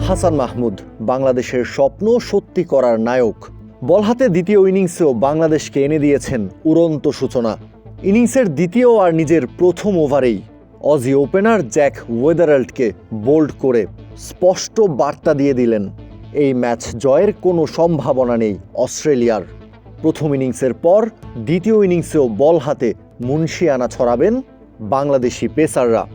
হাসান মাহমুদ বাংলাদেশের স্বপ্ন সত্যি করার নায়ক। বল হাতে দ্বিতীয় ইনিংসেও বাংলাদেশকে এনে দিয়েছেন উড়ন্ত সূচনা। ইনিংসের দ্বিতীয় আর নিজের প্রথম ওভারেই অজি ওপেনার জ্যাক ওয়েদারল্ডকে বোল্ড করে স্পষ্ট বার্তা দিয়ে দিলেন, এই ম্যাচ জয়ের কোনো সম্ভাবনা নেই অস্ট্রেলিয়ার। প্রথম ইনিংসের পর দ্বিতীয় ইনিংসেও বল হাতে মুনশিয়ানা ছড়াবেন বাংলাদেশি পেসাররা।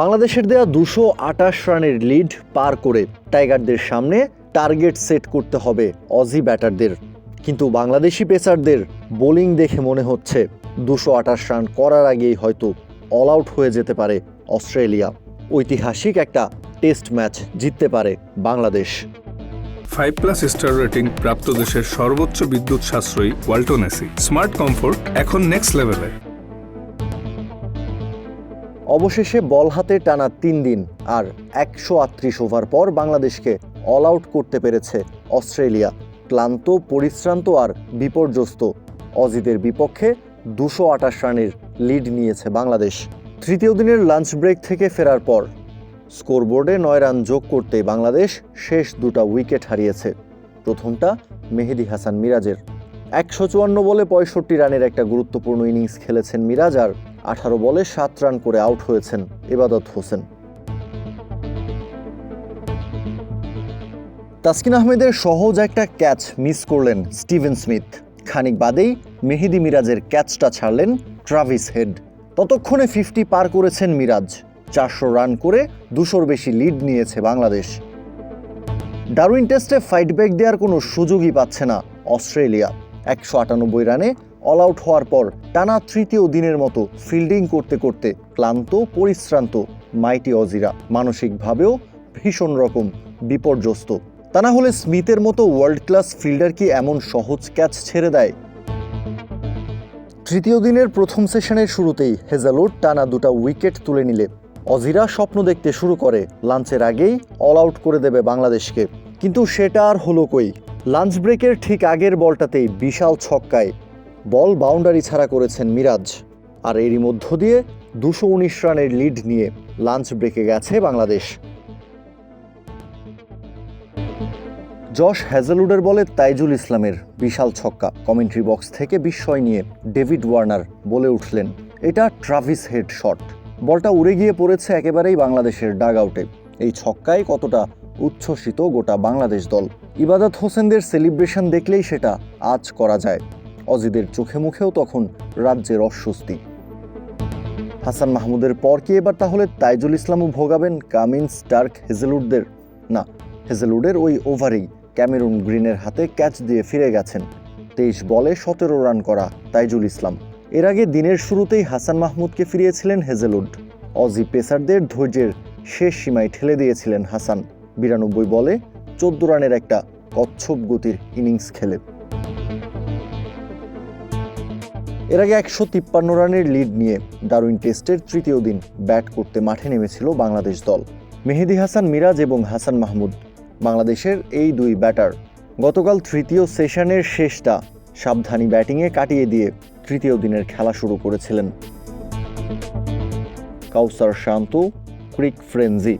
বাংলাদেশের দেয়া 228 রানের লিড পার করে টাইগারদের সামনে টার্গেট সেট করতে হবে অজি ব্যাটারদের। কিন্তু বাংলাদেশি পেসারদের বোলিং দেখে মনে হচ্ছে 228 রান করার আগেই হয়তো অল আউট হয়ে যেতে পারে অস্ট্রেলিয়া। ঐতিহাসিক একটা টেস্ট ম্যাচ জিততে পারে বাংলাদেশ। 5+ স্টার রেটিং প্রাপ্ত দেশের সর্বোচ্চ বিদ্যুৎ সাশ্রয়ী ওয়ালটন এসি। স্মার্ট কমফোর্ট এখন নেক্সট লেভেলে। অবশেষে বল হাতে টানা 3 দিন আর 138 ওভার পর বাংলাদেশকে অল আউট করতে পেরেছে অস্ট্রেলিয়া। ক্লান্ত, পরিশ্রান্ত আর বিপর্যস্ত অজিদের বিপক্ষে 228 রানের লিড নিয়েছে বাংলাদেশ। তৃতীয় দিনের লাঞ্চ ব্রেক থেকে ফেরার পর স্কোরবোর্ডে 9 রান যোগ করতে বাংলাদেশ শেষ 2টা উইকেট হারিয়েছে। প্রথমটা মেহেদী হাসান মিরাজের। 154 বলে 65 রানের একটা গুরুত্বপূর্ণ ইনিংস খেলেছেন মিরাজ, আর 18 বলে 7 রান করে আউট হয়েছেন ইবাদত হোসেন। তাসকিন আহমেদের সহজ একটা ক্যাচ মিস করলেন স্টিভেন স্মিথ। খানিক বাদেই মেহেদী মিরাজের ক্যাচটা ছাড়লেন ট্রাভিস হেড। ততক্ষণে 50 পার করেছেন মিরাজ। 400 রান করে 200-র বেশি লিড নিয়েছে বাংলাদেশ। ডারউইন টেস্টে ফাইট ব্যাক দেওয়ার কোনো সুযোগই পাচ্ছে না অস্ট্রেলিয়া। 198 রানে অল আউট হওয়ার পর টানা তৃতীয় দিনের মতো ফিল্ডিং করতে করতে ক্লান্ত, পরিশ্রান্ত মাইটি অজিরা মানসিকভাবেও ভীষণ রকম বিপর্যস্ত। তা না হলে স্মিথের মতো ওয়ার্ল্ড ক্লাস ফিল্ডার কি এমন সহজ ক্যাচ ছেড়ে দেয়? তৃতীয় দিনের প্রথম সেশনের শুরুতেই হেজালউড টানা 2টা উইকেট তুলে নিলে অজিরা স্বপ্ন দেখতে শুরু করে লাঞ্চের আগেই অল আউট করে দেবে বাংলাদেশকে। কিন্তু সেটা আর হলো কই। লাঞ্চ ব্রেকের ঠিক আগের বলটাতেই বিশাল ছক্কায় বল বাউন্ডারি ছাড়া করেছেন মিরাজ। আর এরই মধ্য দিয়ে 219 রানের লিড নিয়ে লাঞ্চ ব্রেকে গেছে বাংলাদেশ। জশ হ্যাজেলউডের বলে তাইজুল ইসলামের বিশাল ছক্কা। কমেন্ট্রি বক্স থেকে বিস্ময় নিয়ে ডেভিড ওয়ার্নার বলে উঠলেন, এটা ট্রাভিস হেড শট। বলটা উড়ে গিয়ে পড়েছে একেবারেই বাংলাদেশের ডাগ আউটে। এই ছক্কায় কতটা উচ্ছ্বসিত গোটা বাংলাদেশ দল। ইবাদত হোসেনদের সেলিব্রেশন দেখলেই সেটা আজ করা যায়। অজিদের চোখে মুখেও তখন রাজ্যের অস্বস্তি। হাসান মাহমুদের পর কি এবার তাহলে তাইজুল ইসলামও ভোগাবেন কামিন্স, স্টার্ক, হেজেলউডদের? না, হেজেলউডের ওই ওভারেই ক্যামেরুন গ্রিনের হাতে ক্যাচ দিয়ে ফিরে গেছেন 23 বলে 17 রান করা তাইজুল ইসলাম। এর আগে দিনের শুরুতেই হাসান মাহমুদকে ফিরিয়েছিলেন হেজেলউড। অজি পেসারদের ধৈর্যের শেষ সীমায় ঠেলে দিয়েছিলেন হাসান 92 বলে 14 রানের একটা কচ্ছপ গতির ইনিংস খেলে। এর আগে 153 রানের লিড নিয়ে ডারউইন টেস্টের তৃতীয় দিন ব্যাট করতে মাঠে নেমেছিল বাংলাদেশ দল। মেহেদী হাসান মিরাজ এবং হাসান মাহমুদ বাংলাদেশের এই 2 ব্যাটার গতকাল তৃতীয় সেশনের শেষটা সাবধানী ব্যাটিংয়ে কাটিয়ে দিয়ে তৃতীয় দিনের খেলা শুরু করেছিলেন। কাউসার শান্ত, ক্রিক ফ্রেঞ্জি।